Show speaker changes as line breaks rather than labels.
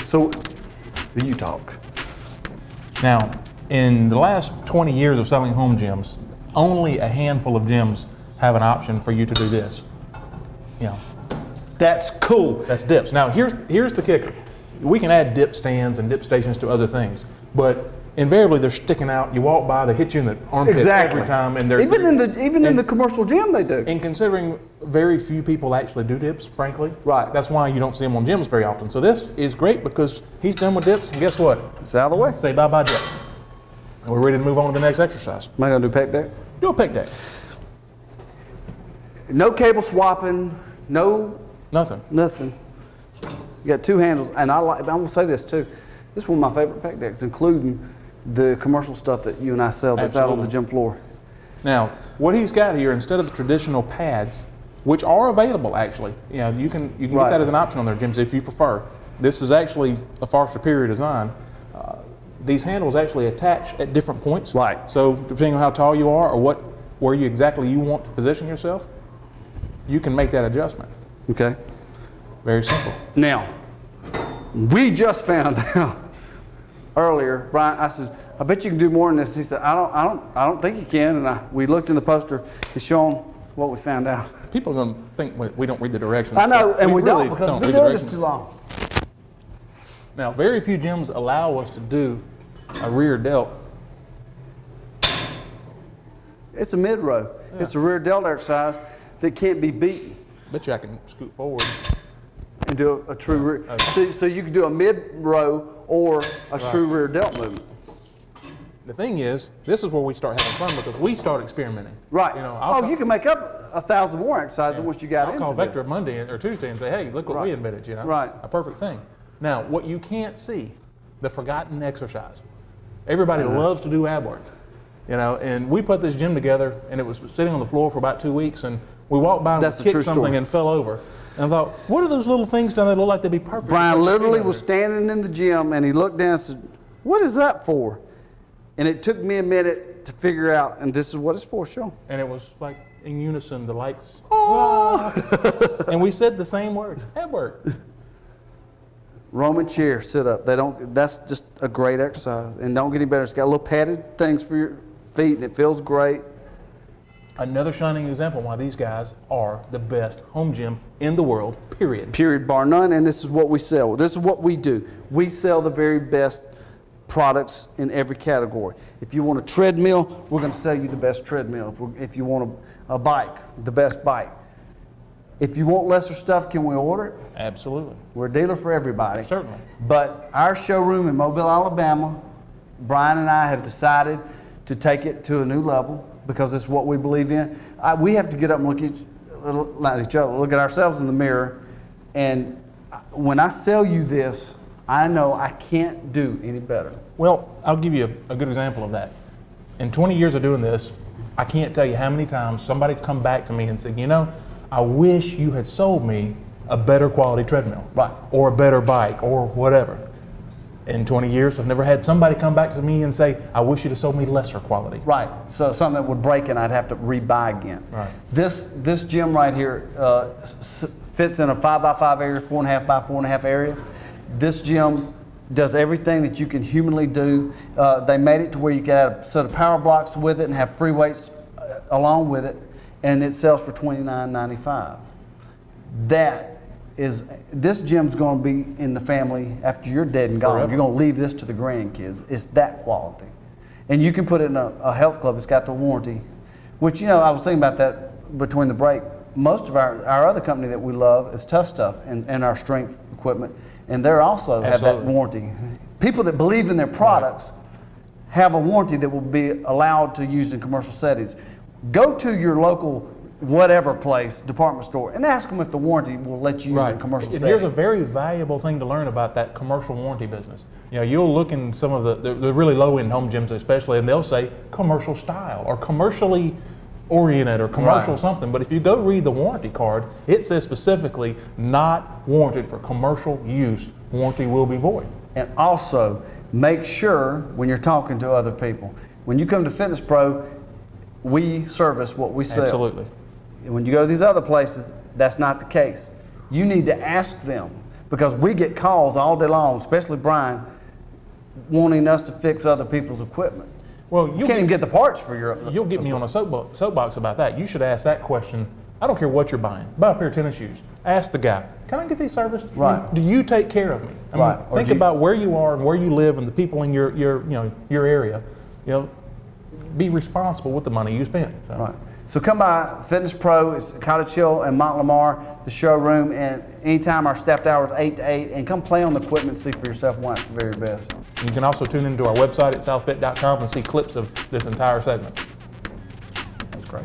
So, you talk.
Now, in the last 20 years of selling home gyms, only a handful of gyms have an option for you to do this. You know,
That's cool.
that's dips. Now, here's the kicker. We can add dip stands and dip stations to other things, but invariably they're sticking out. You walk by, they hit you in the armpit every time, and they're
even in the commercial gym they do.
And considering very few people actually do dips, frankly,
Right.
That's why you don't see them on gyms very often. So this is great because he's done with dips, and guess what?
It's out of the way.
Say bye-bye dips. And we're ready to move on to the next exercise.
Am I gonna do pec deck?
Do a pec deck.
No cable swapping, no
Nothing.
nothing. You got two handles, and I will say this too. This is one of my favorite pec decks, including the commercial stuff that you and I sell that's out on the gym floor.
Now, what he's got here, instead of the traditional pads, which are available actually, you know, you can get that as an option on their gyms if you prefer. This is actually a far superior design. These handles actually attach at different points.
Right.
So depending on how tall you are or where you exactly want to position yourself, you can make that adjustment.
Okay.
Very simple.
Now, we just found out earlier, Brian, I said, I bet you can do more than this. He said, I don't think you can. And we looked in the poster, it's showing what we found out.
People are going to think we don't read the directions.
I know, and we
really
don't because we've
read
been
the
doing this
directions.
too long.
Now, very few gyms allow us to do a rear delt.
It's a mid row. Yeah. It's a rear delt exercise that can't be beaten.
Bet you I can scoot forward
and do a true rear.
Okay.
So you can do a mid row or a true rear delt movement.
The thing is, this is where we start having fun because we start experimenting.
Right.
You know,
you can make up 1,000 more exercises once you got into this.
I'll call Vectra Monday or Tuesday and say, hey, look what we invented, you know?
Right.
A perfect thing. Now, what you can't see, the forgotten exercise. Everybody loves to do ab work, you know, and we put this gym together and it was sitting on the floor for about 2 weeks and we walked by and kicked something and fell over. And I thought, what are those little things down there that look like they'd be perfect?
Brian literally was standing in the gym and he looked down and said, what is that for? And it took me a minute to figure out, and this is what it's for, Sean.
And it was like in unison, the lights. Oh. And we said the same word, ab work.
Roman chair, sit up. That's just a great exercise. And don't get any better. It's got little padded things for your feet and it feels great.
Another shining example why these guys are the best home gym in the world, period.
Period, bar none, and this is what we sell. This is what we do. We sell the very best products in every category. If you want a treadmill, we're going to sell you the best treadmill. If you want a bike, the best bike. If you want lesser stuff, can we order it?
Absolutely.
We're a dealer for everybody.
Certainly.
But our showroom in Mobile, Alabama, Brian and I have decided to take it to a new level because it's what we believe in. We have to get up and look at each other, look at ourselves in the mirror. And when I sell you this, I know I can't do any better.
Well, I'll give you a good example of that. In 20 years of doing this, I can't tell you how many times somebody's come back to me and said, you know, I wish you had sold me a better quality treadmill.
Right.
Or a better bike or whatever. In 20 years, I've never had somebody come back to me and say, I wish you'd have sold me lesser quality.
Right, so something that would break and I'd have to rebuy again.
Right.
This gym right here fits in a 5x5 area, 4.5x4.5 area. This gym does everything that you can humanly do. They made it to where you can add a set of power blocks with it and have free weights along with it, and it sells for $29.95. This gym's going to be in the family after you're dead and gone. You're going to leave this to the grandkids. It's that quality. And you can put it in a health club. It's got the warranty, which, you know, I was thinking about that between the break. Most of our other company that we love is Tough Stuff and our strength equipment, and they also have that warranty. People that believe in their products have a warranty that will be allowed to use in commercial settings. Go to your local whatever place, department store, and ask them if the warranty will let you use it in commercial settings.
Here's a very valuable thing to learn about that commercial warranty business. You know, you'll look in some of the really low-end home gyms especially, and they'll say commercial style or commercially oriented or commercial something. But if you go read the warranty card, it says specifically not warranted for commercial use. Warranty will be void.
And also, make sure when you're talking to other people, when you come to Fitness Pro, we service what we sell.
Absolutely.
When you go to these other places, that's not the case. You need to ask them, because we get calls all day long, especially Brian, wanting us to fix other people's equipment.
Well,
you can't even get the parts for your.
You'll get me on a soapbox about that. You should ask that question. I don't care what you're buying. Buy a pair of tennis shoes. Ask the guy, can I get these serviced?
Right.
Do you take care of me? I mean, think about where you are and where you live and the people in your area. You know, be responsible with the money you spend. So.
Right. So come by Fitness Pro. It's Cottage Hill and Mont Lamar, the showroom, and anytime our staffed hours 8 to 8, and come play on the equipment and see for yourself why it's the very best.
You can also tune into our website at southfit.com and see clips of this entire segment.
That's great.